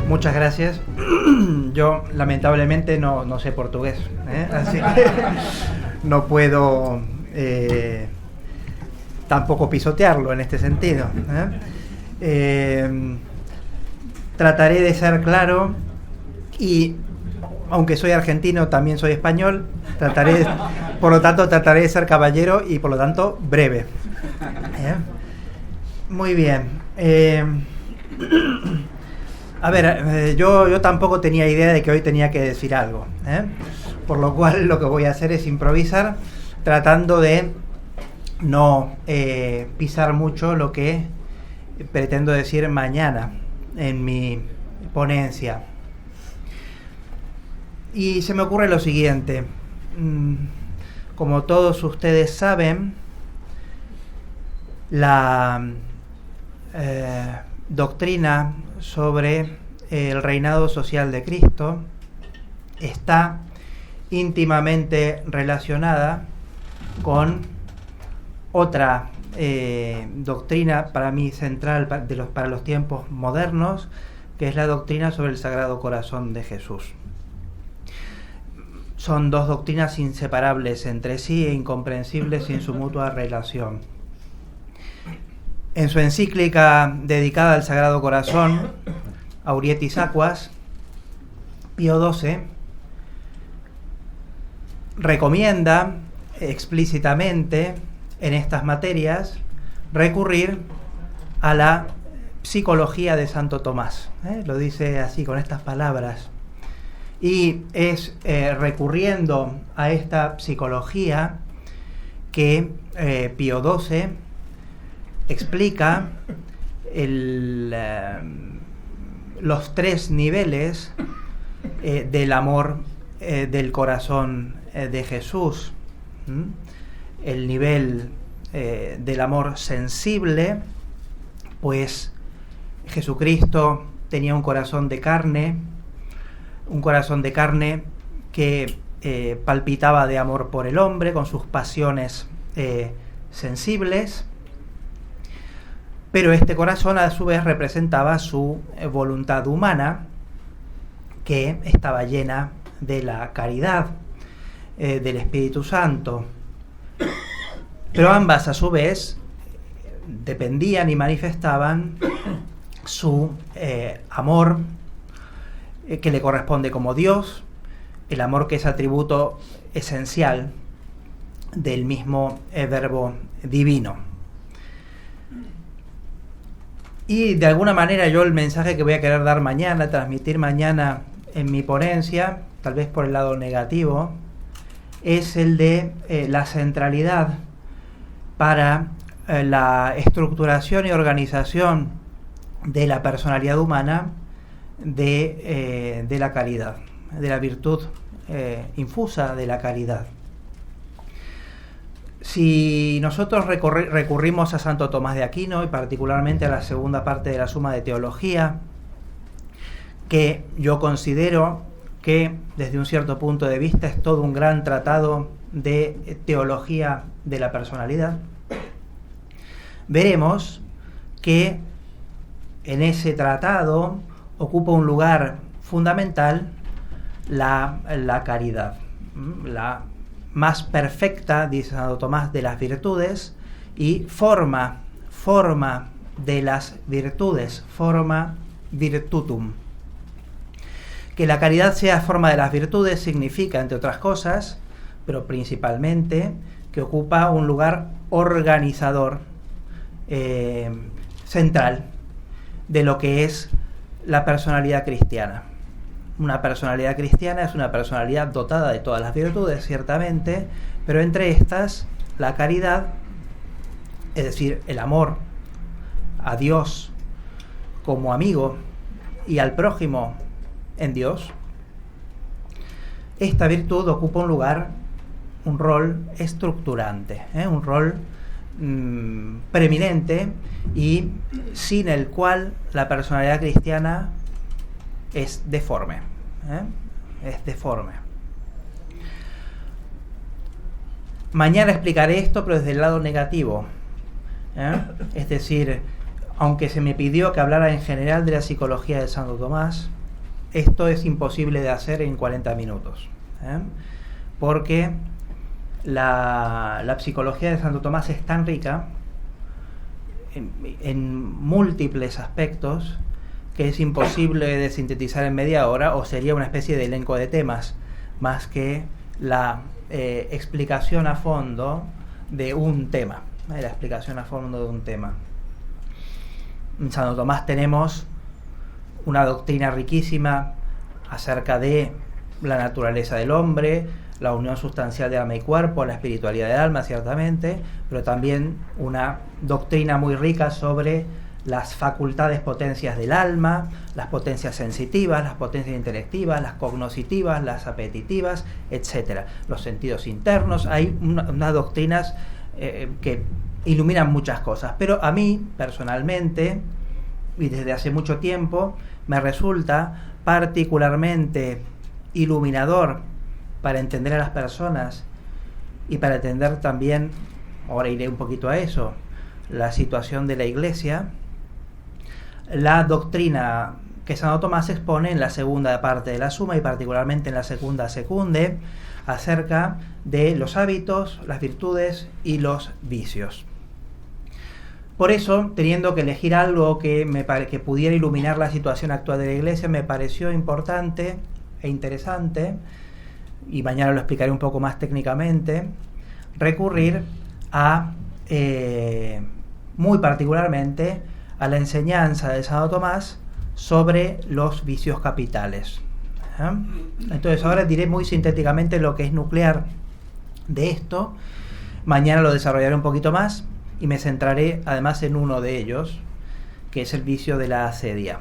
Muchas gracias. Yo lamentablemente no sé portugués, así que no puedo tampoco pisotearlo en este sentido. Trataré de ser claro y, aunque soy argentino, también soy español. Por lo tanto, trataré de ser caballero y, por lo tanto, breve. Muy bien. A ver, yo tampoco tenía idea de que hoy tenía que decir algo, por lo cual lo que voy a hacer es improvisar, tratando de no pisar mucho lo que pretendo decir mañana en mi ponencia. Y se me ocurre lo siguiente. Como todos ustedes saben, la doctrina sobre el reinado social de Cristo está íntimamente relacionada con otra doctrina, para mí central para los tiempos modernos, que es la doctrina sobre el Sagrado Corazón de Jesús. Son dos doctrinas inseparables entre sí e incomprensibles sin su mutua relación. En su encíclica dedicada al Sagrado Corazón, Aurietis Aquas, Pío XII recomienda explícitamente en estas materias recurrir a la psicología de Santo Tomás. Lo dice así, con estas palabras. Y es recurriendo a esta psicología que Pío XII explica los tres niveles del amor del corazón de Jesús. El nivel del amor sensible, pues Jesucristo tenía un corazón de carne que palpitaba de amor por el hombre, con sus pasiones sensibles. Pero este corazón a su vez representaba su voluntad humana, que estaba llena de la caridad del Espíritu Santo. Pero ambas a su vez dependían y manifestaban su amor que le corresponde como Dios, el amor que es atributo esencial del mismo verbo divino. Y de alguna manera yo el mensaje que voy a querer dar mañana, transmitir mañana en mi ponencia, tal vez por el lado negativo, es el de la centralidad para la estructuración y organización de la personalidad humana de la caridad, de la virtud infusa de la caridad. Si nosotros recurrimos a Santo Tomás de Aquino y particularmente a la segunda parte de la Suma de Teología, que yo considero que desde un cierto punto de vista es todo un gran tratado de teología de la personalidad, veremos que en ese tratado ocupa un lugar fundamental la caridad, la más perfecta, dice Santo Tomás, de las virtudes, y forma de las virtudes, forma virtutum. Que la caridad sea forma de las virtudes significa, entre otras cosas, pero principalmente, que ocupa un lugar organizador, central, de lo que es la personalidad cristiana. Una personalidad cristiana es una personalidad dotada de todas las virtudes, ciertamente, pero entre estas, la caridad, es decir, el amor a Dios como amigo y al prójimo en Dios, esta virtud ocupa un rol estructurante, un rol preeminente, y sin el cual la personalidad cristiana es deforme, es deforme. Mañana explicaré esto, pero desde el lado negativo, es decir, aunque se me pidió que hablara en general de la psicología de Santo Tomás, esto es imposible de hacer en 40 minutos, porque la psicología de Santo Tomás es tan rica en múltiples aspectos que es imposible de sintetizar en media hora, o sería una especie de elenco de temas, más que la explicación a fondo de un tema. La explicación a fondo de un tema. En Santo Tomás tenemos una doctrina riquísima acerca de la naturaleza del hombre, la unión sustancial de alma y cuerpo, la espiritualidad del alma, ciertamente, pero también una doctrina muy rica sobre las facultades, potencias del alma, las potencias sensitivas, las potencias intelectivas, las cognoscitivas, las apetitivas, etc. Los sentidos internos. Hay unas doctrinas que iluminan muchas cosas, pero a mí, personalmente, y desde hace mucho tiempo, me resulta particularmente iluminador para entender a las personas y para entender también, ahora iré un poquito a eso, la situación de la Iglesia, la doctrina que Santo Tomás expone en la segunda parte de la Suma y particularmente en la segunda secunde acerca de los hábitos, las virtudes y los vicios. Por eso, teniendo que elegir algo que pudiera iluminar la situación actual de la Iglesia, me pareció importante e interesante, y mañana lo explicaré un poco más técnicamente, recurrir a, muy particularmente, a la enseñanza de Santo Tomás sobre los vicios capitales. Entonces ahora diré muy sintéticamente lo que es nuclear de esto. Mañana lo desarrollaré un poquito más y me centraré además en uno de ellos, que es el vicio de la asedia.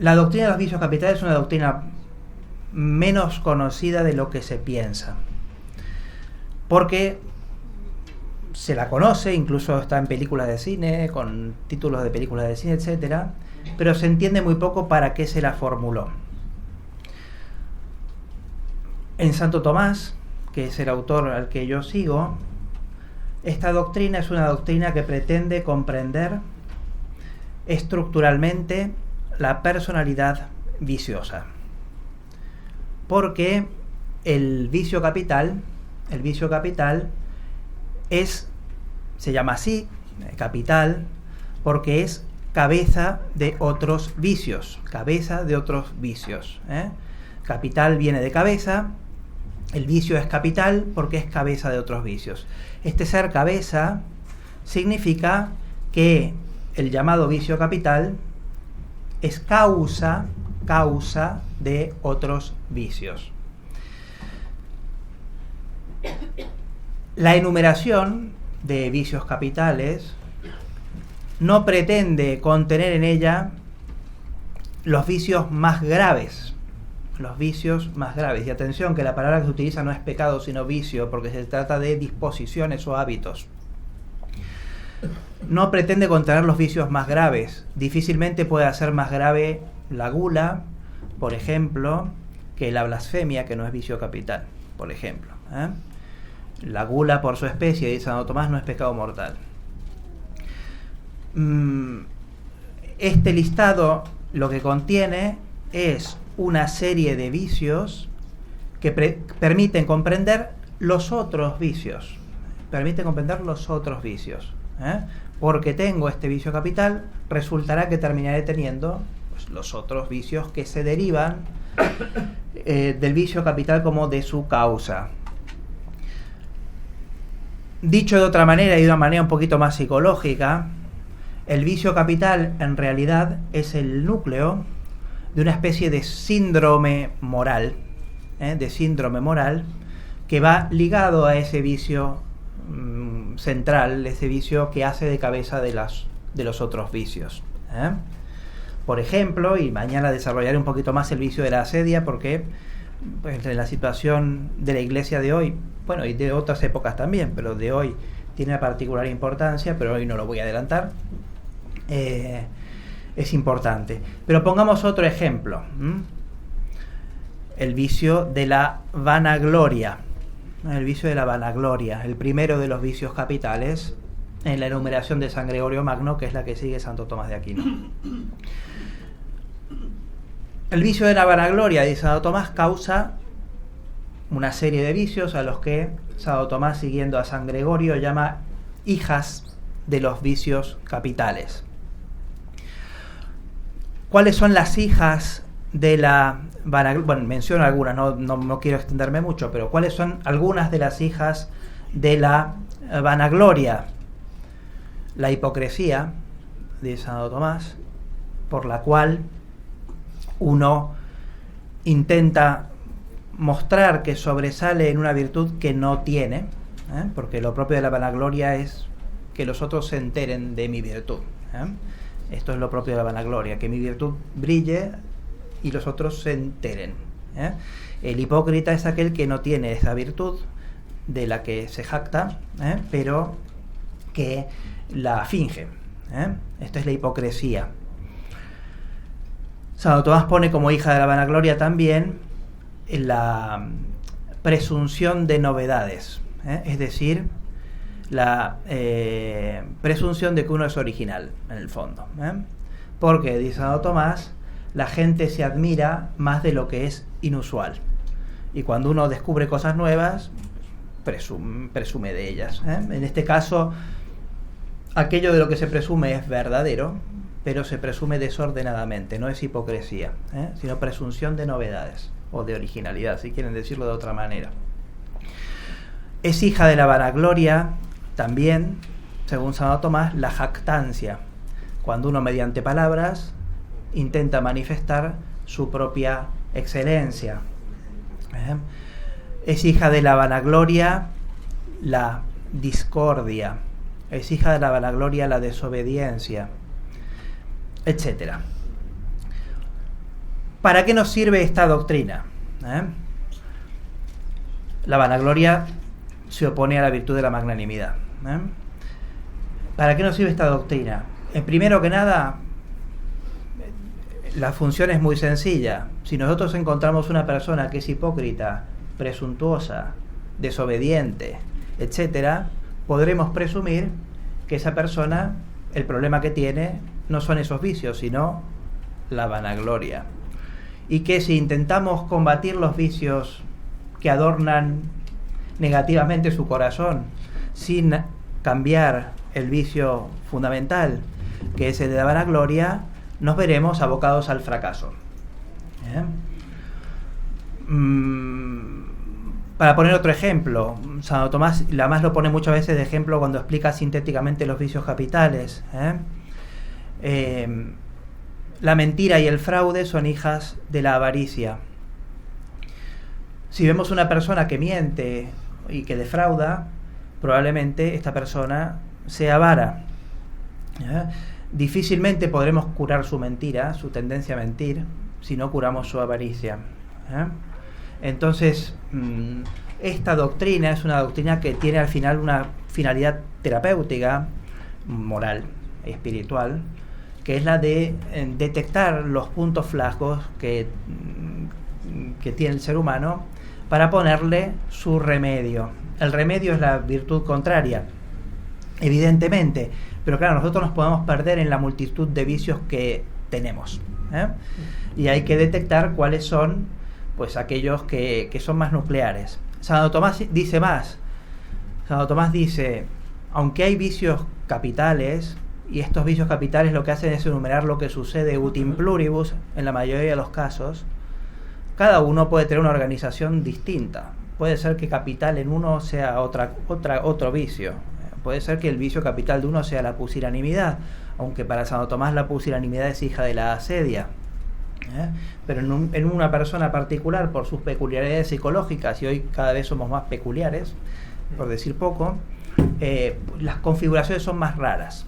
La doctrina de los vicios capitales es una doctrina menos conocida de lo que se piensa, porque se la conoce, incluso está en películas de cine, con títulos de películas de cine, etcétera, pero se entiende muy poco para qué se la formuló. En Santo Tomás, que es el autor al que yo sigo, esta doctrina es una doctrina que pretende comprender estructuralmente la personalidad viciosa, porque el vicio capital se llama así, capital, porque es cabeza de otros vicios, Capital viene de cabeza, el vicio es capital porque es cabeza de otros vicios. Este ser cabeza significa que el llamado vicio capital es causa de otros vicios. La enumeración de vicios capitales no pretende contener en ella los vicios más graves. Y atención, que la palabra que se utiliza no es pecado sino vicio, porque se trata de disposiciones o hábitos. No pretende contener los vicios más graves. Difícilmente puede hacer más grave la gula, por ejemplo, que la blasfemia, que no es vicio capital, por ejemplo. La gula por su especie, dice Santo Tomás, no es pecado mortal. Este listado lo que contiene es una serie de vicios que permiten comprender los otros vicios. Porque tengo este vicio capital, resultará que terminaré teniendo los otros vicios que se derivan del vicio capital como de su causa. Dicho de otra manera y de una manera un poquito más psicológica, el vicio capital en realidad es el núcleo de una especie de síndrome moral, que va ligado a ese vicio central, ese vicio que hace de cabeza de los otros vicios. Por ejemplo, y mañana desarrollaré un poquito más el vicio de la asedia, porque en la situación de la Iglesia de hoy, bueno, y de otras épocas también, pero de hoy tiene una particular importancia, pero hoy no lo voy a adelantar, es importante. Pero pongamos otro ejemplo, el vicio de la vanagloria. El vicio de la vanagloria, el primero de los vicios capitales, en la enumeración de San Gregorio Magno, que es la que sigue Santo Tomás de Aquino. El vicio de la vanagloria, dice Santo Tomás, causa una serie de vicios a los que Santo Tomás, siguiendo a San Gregorio, llama hijas de los vicios capitales. ¿Cuáles son las hijas de la vanagloria? Bueno, menciono algunas, no quiero extenderme mucho, pero ¿cuáles son algunas de las hijas de la vanagloria? La hipocresía, dice Santo Tomás, por la cual uno intenta mostrar que sobresale en una virtud que no tiene, porque lo propio de la vanagloria es que los otros se enteren de mi virtud. Esto es lo propio de la vanagloria, que mi virtud brille y los otros se enteren. El hipócrita es aquel que no tiene esa virtud de la que se jacta, pero que la finge. Esto es la hipocresía. Santo Tomás pone como hija de la vanagloria también la presunción de novedades, es decir, la presunción de que uno es original, en el fondo. Porque, dice Santo Tomás, la gente se admira más de lo que es inusual. Y cuando uno descubre cosas nuevas, presume de ellas. En este caso, aquello de lo que se presume es verdadero, pero se presume desordenadamente, no es hipocresía, sino presunción de novedades, o de originalidad, si quieren decirlo de otra manera. Es hija de la vanagloria también, según Santo Tomás, la jactancia, cuando uno mediante palabras intenta manifestar su propia excelencia. Es hija de la vanagloria la discordia, es hija de la vanagloria la desobediencia, etcétera. ¿Para qué nos sirve esta doctrina? La vanagloria se opone a la virtud de la magnanimidad. ¿Para qué nos sirve esta doctrina? Primero que nada, la función es muy sencilla. Si nosotros encontramos una persona que es hipócrita, presuntuosa, desobediente, etcétera, podremos presumir que esa persona, el problema que tiene no son esos vicios, sino la vanagloria. Y que si intentamos combatir los vicios que adornan negativamente su corazón, sin cambiar el vicio fundamental, que es el de la vanagloria, nos veremos abocados al fracaso. Para poner otro ejemplo, Santo Tomás además lo pone muchas veces de ejemplo cuando explica sintéticamente los vicios capitales. La mentira y el fraude son hijas de la avaricia. Si vemos una persona que miente y que defrauda, probablemente esta persona sea avara. Difícilmente podremos curar su mentira, su tendencia a mentir, si no curamos su avaricia. Entonces, esta doctrina es una doctrina que tiene al final una finalidad terapéutica, moral y espiritual, que es la de detectar los puntos flacos que tiene el ser humano para ponerle su remedio. El remedio es la virtud contraria, evidentemente, pero claro, nosotros nos podemos perder en la multitud de vicios que tenemos, y hay que detectar cuáles son, pues, aquellos que son más nucleares. Santo Tomás dice más. Santo Tomás dice, aunque hay vicios capitales, y estos vicios capitales lo que hacen es enumerar lo que sucede utim pluribus en la mayoría de los casos, cada uno puede tener una organización distinta. Puede ser que capital en uno sea otro vicio. Puede ser que el vicio capital de uno sea la pusilanimidad, aunque para Santo Tomás la pusilanimidad es hija de la asedia. Pero en una persona particular, por sus peculiaridades psicológicas, y hoy cada vez somos más peculiares, por decir poco, las configuraciones son más raras.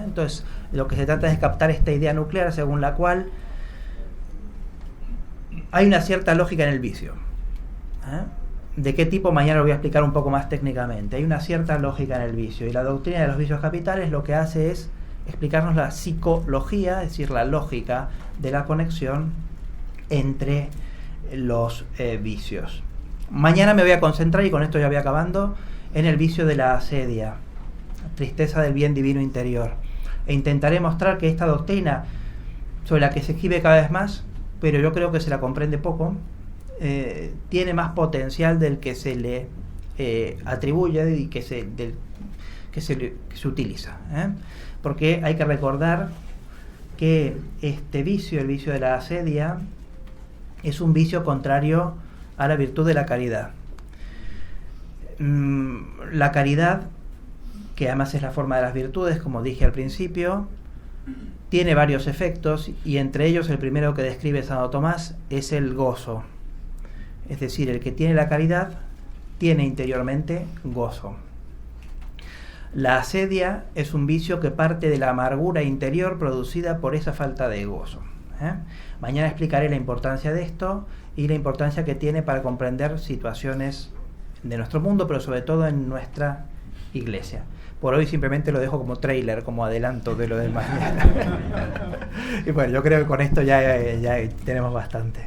Entonces, lo que se trata es de captar esta idea nuclear según la cual hay una cierta lógica en el vicio. ¿De qué tipo? Mañana lo voy a explicar un poco más técnicamente. Hay una cierta lógica en el vicio, y la doctrina de los vicios capitales lo que hace es explicarnos la psicología, es decir, la lógica de la conexión entre los vicios. Mañana me voy a concentrar, y con esto ya voy acabando, en el vicio de la asedia, tristeza del bien divino interior. E intentaré mostrar que esta doctrina, sobre la que se escribe cada vez más, pero yo creo que se la comprende poco, tiene más potencial del que se le atribuye y que se utiliza. Porque hay que recordar que este vicio, el vicio de la asedia, es un vicio contrario a la virtud de la caridad. La caridad, que además es la forma de las virtudes, como dije al principio, tiene varios efectos, y entre ellos el primero que describe Santo Tomás es el gozo. Es decir, el que tiene la caridad tiene interiormente gozo. La asedia es un vicio que parte de la amargura interior producida por esa falta de gozo. Mañana explicaré la importancia de esto y la importancia que tiene para comprender situaciones de nuestro mundo, pero sobre todo en nuestra iglesia. Por hoy simplemente lo dejo como tráiler, como adelanto de lo del mañana. Y bueno, yo creo que con esto ya tenemos bastante.